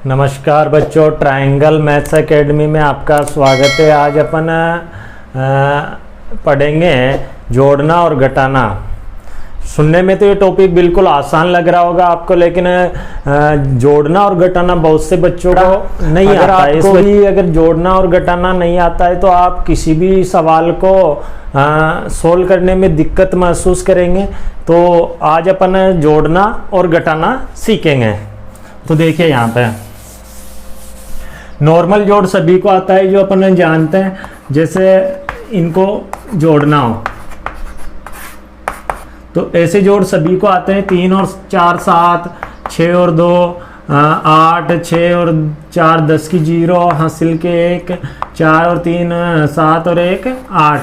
नमस्कार बच्चों, triangle maths academy में आपका स्वागत है। आज अपन पढ़ेंगे जोड़ना और घटाना। सुनने में तो ये टॉपिक बिल्कुल आसान लग रहा होगा आपको, लेकिन जोड़ना और घटाना बहुत से बच्चों को नहीं आता है। इसको भी अगर जोड़ना और घटाना नहीं आता है तो आप किसी भी सवाल को सोल्व करने में दिक्कत महसूस करेंगे। तो आज अपन जोड़ना और घटाना सीखेंगे। तो देखिए यहाँ पे नॉर्मल जोड़ सभी को आता है, जो अपन जानते हैं। जैसे इनको जोड़ना हो तो ऐसे जोड़ सभी को आते हैं। 3 और 4 7, 6 और 2 8, 6 और 4 10 की 0, हासिल के 1, 4 और 3 7 और 1 8।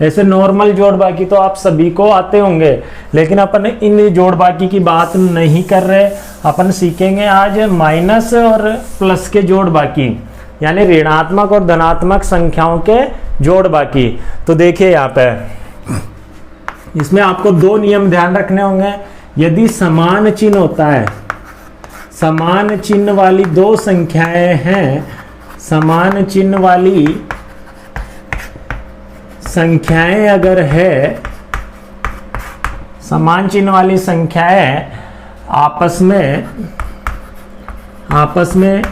ऐसे नॉर्मल जोड़ बाकी तो आप सभी को आते होंगे, लेकिन अपन इन जोड़ बाकी की बात नहीं कर रहे। अपन सीखेंगे आज माइनस और प्लस के जोड़ बाकी, यानी ऋणात्मक और धनात्मक संख्याओं के जोड़ बाकी। तो देखिए यहाँ पे इसमें आपको 2 नियम ध्यान रखने होंगे। यदि समान चिन्ह होता है, समान चिन्ह वाली 2 संख्याएं हैं, समान चिन्ह वाली संख्याएं अगर है, समान चिन्ह वाली संख्याएं आपस में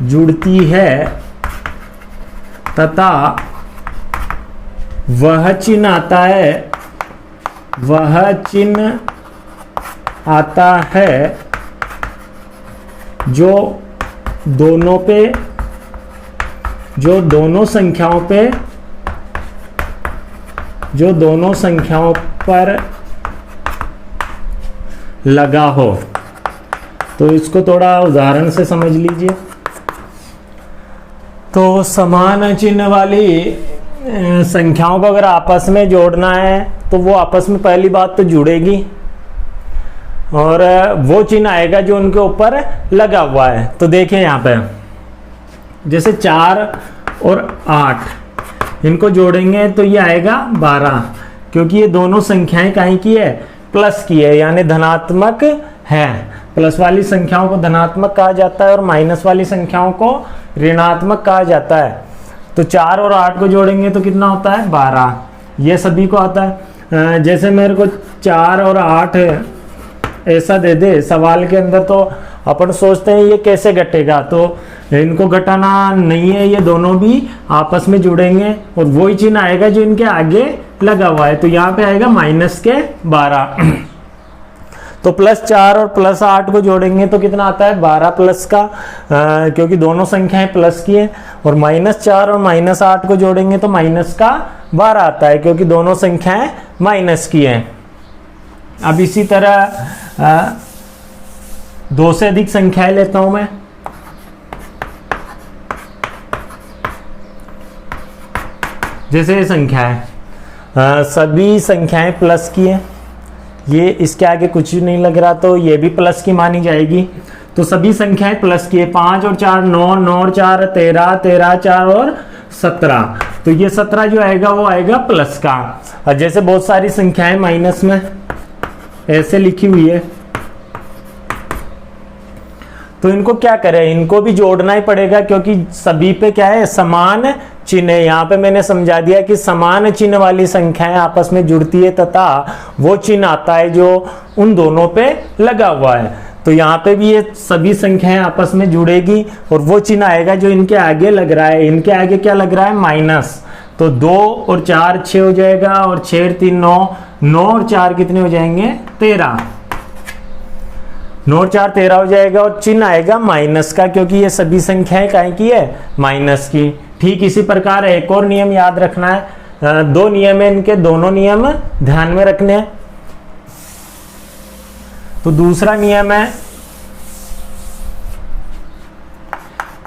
जुड़ती है तथा वह चिन्ह आता है जो दोनों संख्याओं पर लगा हो। तो इसको थोड़ा उदाहरण से समझ लीजिए। तो समान चिन्ह वाली संख्याओं को अगर आपस में जोड़ना है तो वो आपस में पहली बात तो जुड़ेगी, और वो चिन्ह आएगा जो उनके ऊपर लगा हुआ है। तो देखिए यहाँ पे जैसे 4 और 8 इनको जोड़ेंगे तो ये आएगा 12, क्योंकि ये दोनों संख्याएं काहे की है, प्लस की है, यानी धनात्मक है। प्लस वाली संख्याओं को धनात्मक कहा जाता है और माइनस वाली संख्याओं को ऋणात्मक कहा जाता है। तो 4 और 8 को जोड़ेंगे तो कितना होता है, 12। ये सभी को आता है। जैसे मेरे को 4 और 8 ऐसा दे दे सवाल के अंदर, तो अपन सोचते हैं ये कैसे घटेगा। तो इनको घटाना नहीं है, ये दोनों भी आपस में जुड़ेंगे और वही चिन्ह आएगा जो इनके आगे लगा हुआ है। तो यहाँ पे आएगा माइनस के 12। तो प्लस 4 और प्लस 8 को जोड़ेंगे तो कितना आता है, 12 प्लस का, क्योंकि दोनों संख्याएं प्लस की है। और माइनस 4 और माइनस 8 को जोड़ेंगे तो माइनस का 12 आता है, क्योंकि दोनों संख्याएं माइनस की है। अब इसी तरह 2 से अधिक संख्याएं लेता हूं मैं। जैसे ये संख्या है, सभी संख्याएं प्लस की है, ये इसके आगे कुछ नहीं लग रहा तो ये भी प्लस की मानी जाएगी। तो सभी संख्याएं प्लस की है। 5 और 4 9, 9 और 4 13, 13 4 और 17। तो ये 17 जो आएगा वो आएगा प्लस का। और जैसे बहुत सारी संख्याएं माइनस में ऐसे लिखी हुई है, तो इनको क्या करें, इनको भी जोड़ना ही पड़ेगा, क्योंकि सभी पे क्या है, समान चिन्ह है। यहाँ पे मैंने समझा दिया कि समान चिन्ह वाली संख्याएं आपस में जुड़ती है तथा वो चिन्ह आता है जो उन दोनों पे लगा हुआ है। तो यहाँ पे भी ये सभी संख्याएं आपस में जुड़ेगी और वो चिन्ह आएगा जो इनके आगे लग रहा है। इनके आगे क्या लग रहा है, माइनस। तो 2 और 4 6 हो जाएगा, और 6 और 3 9, 9 और 4 कितने हो जाएंगे, 13। 9 और 4 13 हो जाएगा, और चिन्ह आएगा माइनस का, क्योंकि ये सभी संख्याएं काहे की है, माइनस की। ठीक इसी प्रकार एक और नियम याद रखना है। 2 नियम है, इनके दोनों नियम ध्यान में रखने हैं। तो दूसरा नियम है,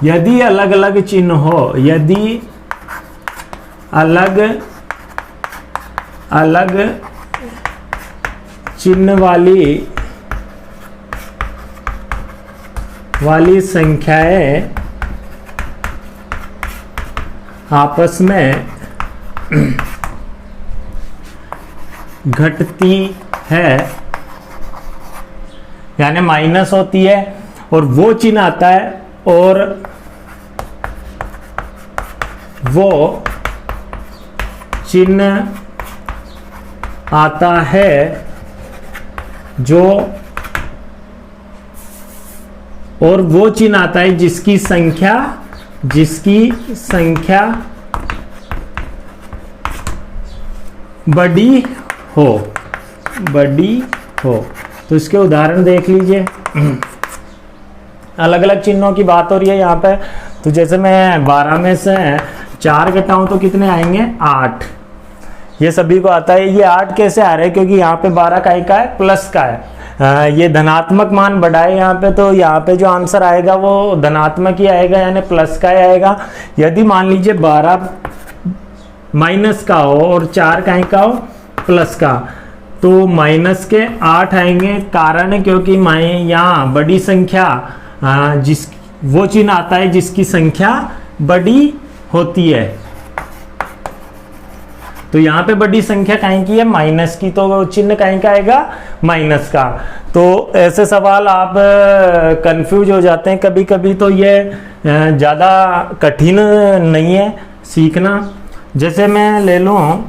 यदि अलग अलग चिन्ह हो, यदि अलग अलग चिन्ह वाली संख्याएं आपस में घटती है, यानी माइनस होती है और वो चिन्ह आता है, और वो चिन्ह आता है जो, और वो चिन्ह आता है जिसकी संख्या बड़ी हो। तो इसके उदाहरण देख लीजिए। अलग अलग चिन्हों की बात हो रही है यहाँ पे। तो जैसे मैं 12 में से 4 घटाऊं तो कितने आएंगे? 8। ये सभी को आता है। ये 8 कैसे आ रहे हैं? क्योंकि यहाँ पे 12 का है, प्लस का है। ये धनात्मक मान बढ़ा है यहाँ पे, तो यहाँ पे जो आंसर आएगा वो धनात्मक ही आएगा, यानी प्लस का ही आएगा। यदि मान लीजिए 12 माइनस का हो और 4 का हो प्लस का, तो माइनस के 8 आएंगे। कारण है क्योंकि यहाँ बड़ी संख्या वो चिन्ह आता है जिसकी संख्या बड़ी होती है। तो यहाँ पे बड़ी संख्या कहीं की है? माइनस की, तो चिन्ह कहीं का आएगा? माइनस का। तो ऐसे सवाल आप कंफ्यूज हो जाते हैं कभी कभी, तो ये ज़्यादा कठिन नहीं है सीखना। जैसे मैं ले लूँ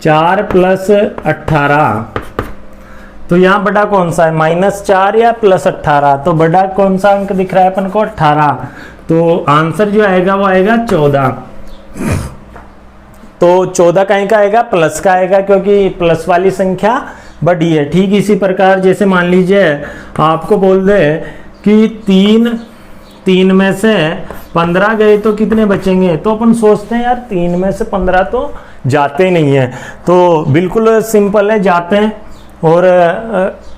4 + 18, तो यहाँ बड़ा कौन सा है? -4 या +18? तो बड़ा कौन सा अंक दिख रहा है अपन को? 18। तो आंसर जो आएगा वो आएगा 14। तो 14 कहीं का आएगा? प्लस का आएगा, क्योंकि प्लस वाली संख्या बड़ी है। ठीक इसी प्रकार जैसे मान लीजिए आपको बोल दे कि 3 में से 15 गए तो कितने बचेंगे? तो अपन सोचते हैं यार 3 में से 15 तो जाते नहीं है। तो बिल्कुल सिंपल है, जाते हैं। और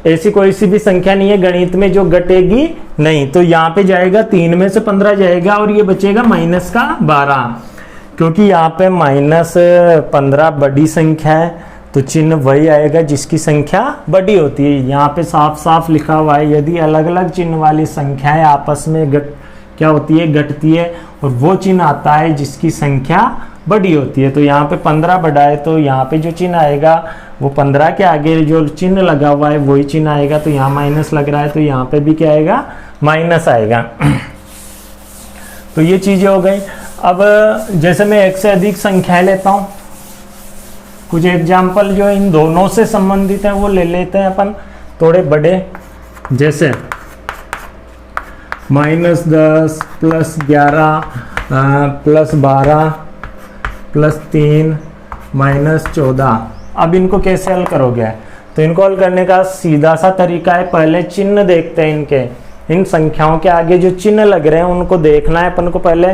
ऐसी कोई सी भी संख्या नहीं है गणित में जो घटेगी नहीं। तो यहाँ पे जाएगा 3 में से 15 जाएगा और ये बचेगा -12, क्योंकि यहाँ पे -15 बड़ी संख्या है, तो चिन्ह वही आएगा जिसकी संख्या बड़ी होती है। यहाँ पे साफ साफ लिखा हुआ है, यदि अलग अलग चिन्ह वाली संख्याएं आपस में क्या होती है? घटती है, और वो चिन्ह आता है जिसकी संख्या बड़ी होती है। तो यहाँ पे 15 बड़ा है, तो यहाँ पे जो चिन्ह आएगा वो 15 के आगे जो चिन्ह लगा हुआ है वही चिन्ह आएगा। तो यहाँ माइनस लग रहा है, तो यहाँ पे भी क्या आएगा? माइनस आएगा। तो ये चीजें हो गई। अब जैसे मैं एक से अधिक संख्या लेता हूँ, कुछ एग्जाम्पल जो इन दोनों से संबंधित है वो ले लेते हैं अपन, थोड़े बड़े। जैसे -10 + 11 + 12 + 3 -14। अब इनको कैसे हल करोगे? तो इनको हल करने का सीधा सा तरीका है, पहले चिन्ह देखते हैं इनके। इन संख्याओं के आगे जो चिन्ह लग रहे हैं उनको देखना है अपन को पहले,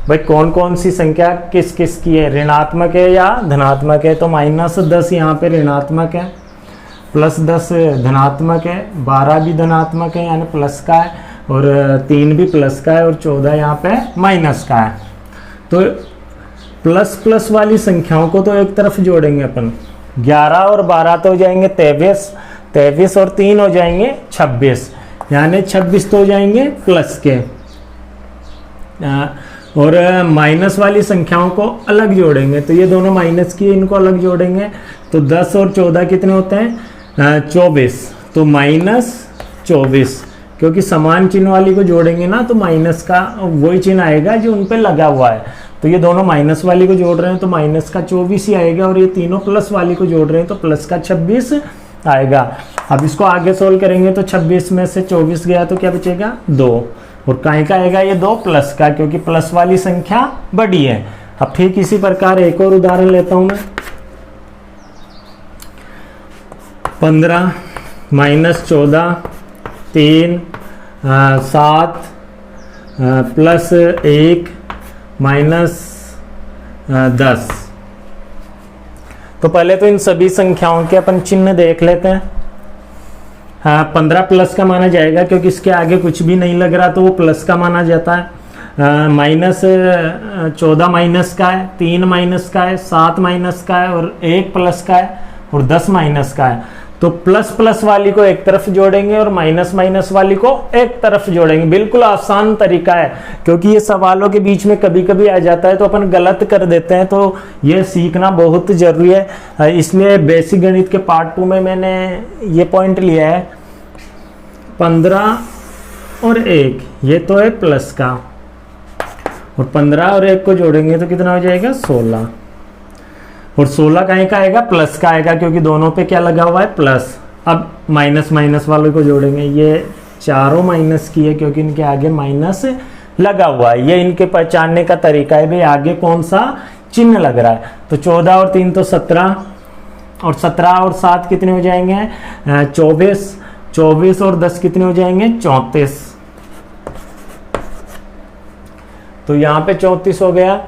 भाई कौन कौन सी संख्या किस किस की है, ऋणात्मक है या धनात्मक है। तो -10 यहाँ पे ऋणात्मक है, +10 धनात्मक है, 12 भी धनात्मक है यानी प्लस का है, और 3 भी प्लस का है, और 14 यहाँ पे माइनस का है। तो प्लस वाली संख्याओं को तो एक तरफ जोड़ेंगे अपन। 11 और 12 तो हो जाएंगे 23 और 3 हो जाएंगे 26, यानी 26 तो हो जाएंगे प्लस के। और माइनस वाली संख्याओं को अलग जोड़ेंगे, तो ये दोनों माइनस की, इनको अलग जोड़ेंगे। तो 10 और 14 कितने होते हैं? 24। तो -24, क्योंकि समान चिन्ह वाली को जोड़ेंगे ना, तो माइनस का वही चिन्ह आएगा जो उन पे लगा हुआ है। तो ये दोनों माइनस वाली को जोड़ रहे हैं तो माइनस का 24 ही आएगा, और ये तीनों प्लस वाली को जोड़ रहे हैं तो प्लस का 26 आएगा। अब इसको आगे सोल्व करेंगे तो 26 में से 24 गया तो क्या बचेगा? 2। और काहे का आएगा ये 2? प्लस का, क्योंकि प्लस वाली संख्या बड़ी है। अब ठीक इसी प्रकार एक और उदाहरण लेता हूं मैं। 15 -14 3 7 +1 -10। तो पहले तो इन सभी संख्याओं के अपन चिन्ह देख लेते हैं। 15 प्लस का माना जाएगा क्योंकि इसके आगे कुछ भी नहीं लग रहा, तो वो प्लस का माना जाता है। -14 माइनस का है, 3 माइनस का है, 7 माइनस का है, और 1 प्लस का है, और 10 माइनस का है। तो प्लस प्लस वाली को एक तरफ जोड़ेंगे और माइनस माइनस वाली को एक तरफ जोड़ेंगे। बिल्कुल आसान तरीका है, क्योंकि ये सवालों के बीच में कभी कभी आ जाता है तो अपन गलत कर देते हैं, तो ये सीखना बहुत जरूरी है। इसलिए बेसिक गणित के पार्ट 2 में मैंने ये पॉइंट लिया है 15 और 1, ये तो है प्लस का, और 15 और 1 को जोड़ेंगे तो कितना हो जाएगा 16, और 16 कहीं का आएगा प्लस का आएगा, क्योंकि दोनों पे क्या लगा हुआ है प्लस। अब माइनस माइनस वालों को जोड़ेंगे, ये चारों माइनस की है क्योंकि इनके आगे माइनस लगा हुआ है। ये इनके पहचानने का तरीका है भाई आगे कौन सा चिन्ह लग रहा है। तो 14 और 3 तो 17, और 17 और 7 कितने हो जाएंगे 24, 24 और 10 कितने हो जाएंगे 34, तो यहाँ पे 34 हो गया।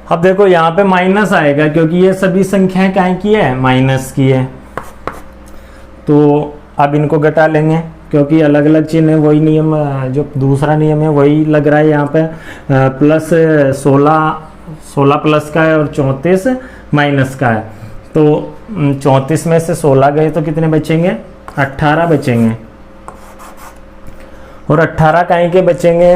अब देखो यहाँ पे माइनस आएगा क्योंकि ये सभी संख्याएं काहे की है माइनस की है, तो अब इनको घटा लेंगे क्योंकि अलग अलग चिन्ह है। वही नियम जो दूसरा नियम है वही लग रहा है यहाँ पे, प्लस 16 प्लस का है और 34 माइनस का है। तो 34 में से 16 गए तो कितने बचेंगे 18 बचेंगे, और 18 काहे के बचेंगे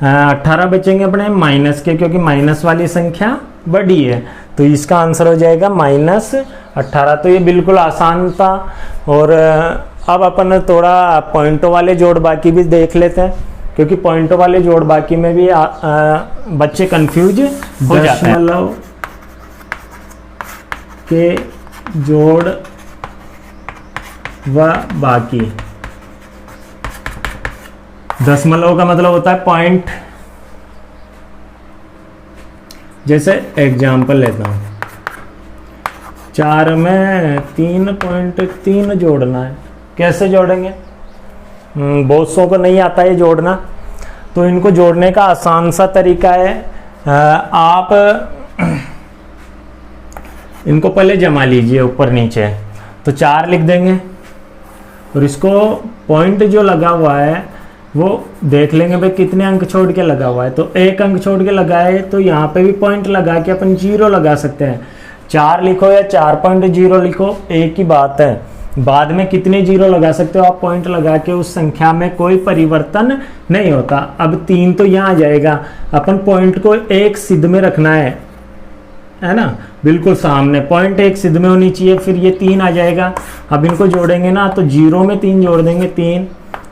18 बचेंगे अपने माइनस के, क्योंकि माइनस वाली संख्या बड़ी है, तो इसका आंसर हो जाएगा -18। तो ये बिल्कुल आसान था। और अब अपन थोड़ा पॉइंटों वाले जोड़ बाकी भी देख लेते हैं, क्योंकि पॉइंटों वाले जोड़ बाकी में भी बच्चे कंफ्यूज हो जाते हैं। दशमलव के जोड़ व बाकी, दशमलव का मतलब होता है पॉइंट। जैसे एग्जाम्पल लेता हूं, 4 में 3.3 जोड़ना है, कैसे जोड़ेंगे बहुत सौ को नहीं आता है जोड़ना, तो इनको जोड़ने का आसान सा तरीका है, आप इनको पहले जमा लीजिए ऊपर नीचे, तो 4 लिख देंगे, और इसको पॉइंट जो लगा हुआ है वो देख लेंगे भाई कितने अंक छोड़ के लगा हुआ है, तो 1 अंक छोड़ के लगा है, तो यहाँ पे भी पॉइंट लगा के अपन 0 लगा सकते हैं। 4 लिखो या 4.0 लिखो एक ही बात है, बाद में कितने 0 लगा सकते हो आप पॉइंट लगा के, उस संख्या में कोई परिवर्तन नहीं होता। अब 3 तो यहाँ आ जाएगा, अपन पॉइंट को एक सिद्ध में रखना है ना, बिल्कुल सामने पॉइंट एक सिद्ध में होनी चाहिए, फिर ये 3 आ जाएगा। अब इनको जोड़ेंगे ना, तो 0 में 3 जोड़ देंगे 3,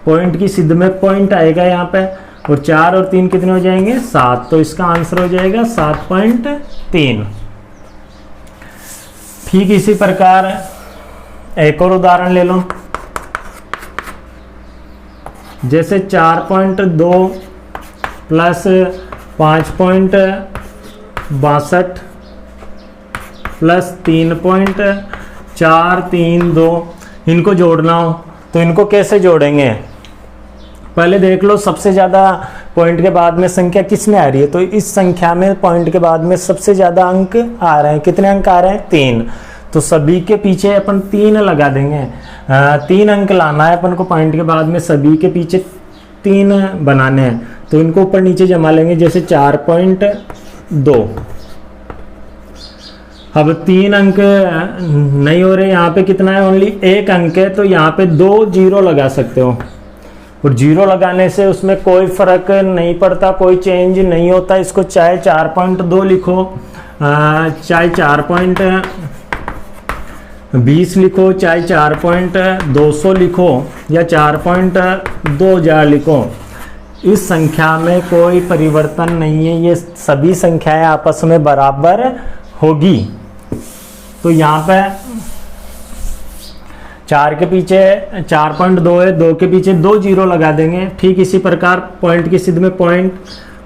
पॉइंट की सिद्ध में पॉइंट आएगा यहाँ पे, और 4 और 3 कितने हो जाएंगे 7, तो इसका आंसर हो जाएगा 7.3। ठीक इसी प्रकार एक और उदाहरण ले लो, जैसे 4.2 प्लस 5.62 प्लस 3.432, इनको जोड़ना हो तो इनको कैसे जोड़ेंगे। पहले देख लो सबसे ज़्यादा पॉइंट के बाद में संख्या किस में आ रही है, तो इस संख्या में पॉइंट के बाद में सबसे ज़्यादा अंक आ रहे हैं। कितने अंक आ रहे हैं 3, तो सभी के पीछे अपन 3 लगा देंगे। 3 अंक लाना है अपन को पॉइंट के बाद में, सभी के पीछे 3 बनाने हैं, तो इनको ऊपर नीचे जमा लेंगे। जैसे 4.2, अब 3 अंक नहीं हो रहे, यहाँ पे कितना है ओनली 1 अंक है, तो यहाँ पे 2 0 लगा सकते हो, और 0 लगाने से उसमें कोई फर्क नहीं पड़ता, कोई चेंज नहीं होता। इसको चाहे 4.2 लिखो, चाहे 4.20 लिखो, चाहे 4.200 लिखो, या 4.2000 लिखो, इस संख्या में कोई परिवर्तन नहीं है, ये सभी संख्याएं आपस में बराबर होगी। तो यहाँ पे 4 के पीछे 4.2 है, 2 के पीछे 2 0 लगा देंगे। ठीक इसी प्रकार पॉइंट की सिद्ध में पॉइंट,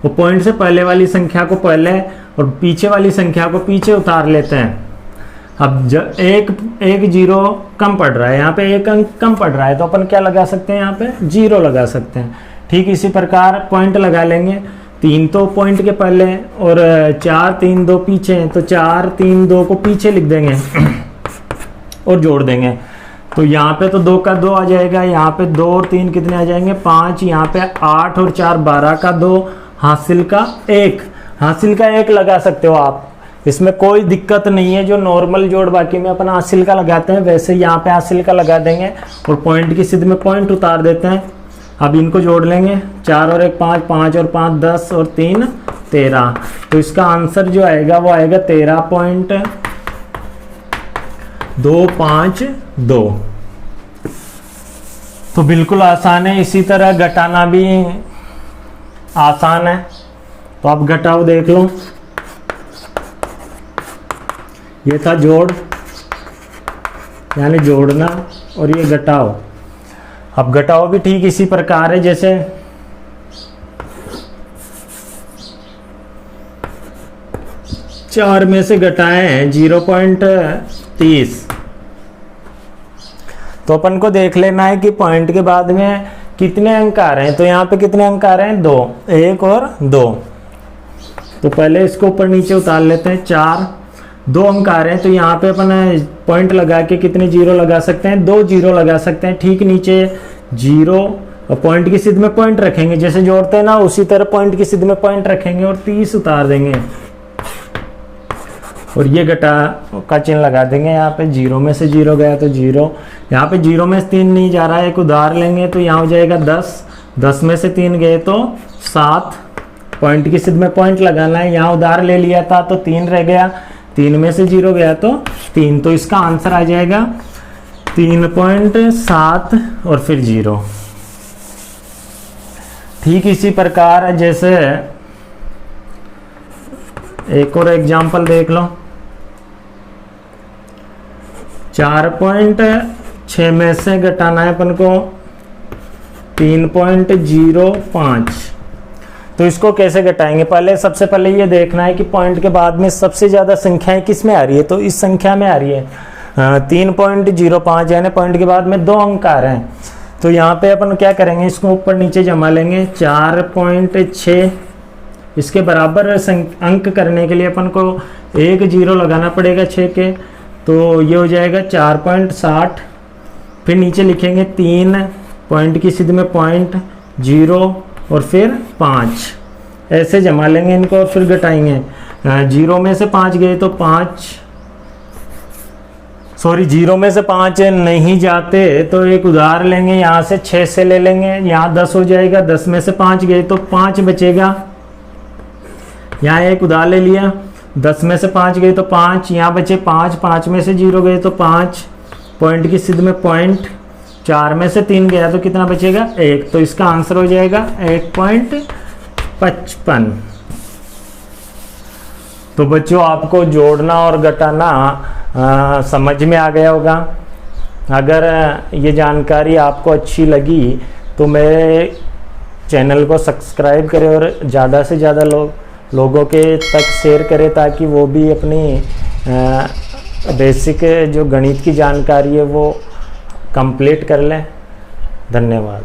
वो पॉइंट से पहले वाली संख्या को पहले और पीछे वाली संख्या को पीछे उतार लेते हैं। अब जब एक 0 कम पड़ रहा है, यहाँ पे 1 अंक कम पड़ रहा है, तो अपन क्या लगा सकते हैं यहाँ पे 0 लगा सकते हैं। ठीक इसी प्रकार पॉइंट लगा लेंगे, 3 तो पॉइंट के पहले और 4 3 2 पीछे हैं, तो 4 3 2 को पीछे लिख देंगे और जोड़ देंगे। तो यहाँ पे तो 2 का 2 आ जाएगा, यहाँ पे 2 और 3 कितने आ जाएंगे 5, यहाँ पे 8 और 4 12 का 2, हासिल का 1, हासिल का 1 लगा सकते हो आप। इसमें कोई दिक्कत नहीं है। जो नॉर्मल जोड़ बाकी में अपन हासिल का लगाते हैं वैसे यहाँ पे हासिल का लगा देंगे और पॉइंट की सिद्ध में पॉइंट उतार देते हैं। अब इनको जोड़ लेंगे, 4 और 1 5, 5 और 5 10 और 3 13। तो इसका आंसर जो आएगा वो आएगा 13.252। तो बिल्कुल आसान है। इसी तरह घटाना भी आसान है। तो आप घटाओ देख लो, ये था जोड़ यानी जोड़ना, और ये घटाओ। अब घटाओ भी ठीक इसी प्रकार है जैसे 4 में से घटाए हैं 0.30। तो अपन को देख लेना है कि पॉइंट के बाद में कितने अंक आ रहे हैं। तो यहाँ पे कितने अंक आ रहे हैं, 2, 1 और 2। तो पहले इसको ऊपर नीचे उतार लेते हैं। 4, 2 अंक आ रहे हैं। तो यहाँ पे अपन पॉइंट लगा के कितने जीरो लगा सकते हैं, 2 जीरो लगा सकते हैं। ठीक नीचे जीरो और पॉइंट की सिद्ध में पॉइंट रखेंगे, जैसे जोड़ते हैं ना उसी तरह पॉइंट की सिद्ध में पॉइंट रखेंगे और 30 उतार देंगे और ये घटा का चिन्ह लगा देंगे। यहाँ पे 0 में से 0 गया तो 0, यहाँ पे 0 में से 3 नहीं जा रहा है, एक उधार लेंगे तो यहाँ हो जाएगा 10, 10 में से 3 गए तो 7। पॉइंट की सिद्ध में पॉइंट लगाना है, यहाँ उधार ले लिया था तो 3 रह गया, 3 में से 0 गया तो 3। तो इसका आंसर आ जाएगा 3.7 और फिर 0। ठीक इसी प्रकार जैसे एक और एग्जाम्पल देख लो। 4.6 में से घटाना है अपन को 3.05। तो इसको कैसे घटाएंगे, पहले सबसे पहले ये देखना है कि पॉइंट के बाद में सबसे ज़्यादा संख्याएं किस में आ रही है। तो इस संख्या में आ रही है 3.05, यानी पॉइंट के बाद में 2 अंक आ रहे हैं। तो यहाँ पे अपन क्या करेंगे, इसको ऊपर नीचे जमा लेंगे। 4.6 इसके बराबर अंक करने के लिए अपन को 1 जीरो लगाना पड़ेगा 6 के, तो ये हो जाएगा 4.60। फिर नीचे लिखेंगे 3, पॉइंट की सिद्ध में पॉइंट, 0 और फिर 5। ऐसे जमा लेंगे इनको और फिर घटाएंगे। 0 में से 5 गए तो 5, सॉरी 0 में से 5 नहीं जाते तो एक उधार लेंगे, यहाँ से 6 से ले लेंगे, यहाँ 10 हो जाएगा। 10 में से 5 गए तो 5 बचेगा, यहाँ एक उधार ले लिया। 10 में से 5 गए तो 5, यहाँ बचे 5, 5 में से 0 गए तो 5, पॉइंट की सिद्ध में पॉइंट, 4 में से 3 गया तो कितना बचेगा, 1। तो इसका आंसर हो जाएगा 1.55। तो बच्चों आपको जोड़ना और घटाना समझ में आ गया होगा। अगर ये जानकारी आपको अच्छी लगी तो मेरे चैनल को सब्सक्राइब करें और ज़्यादा से ज़्यादा लोगों के तक शेयर करें ताकि वो भी अपनी बेसिक जो गणित की जानकारी है वो कंप्लीट कर लें। धन्यवाद।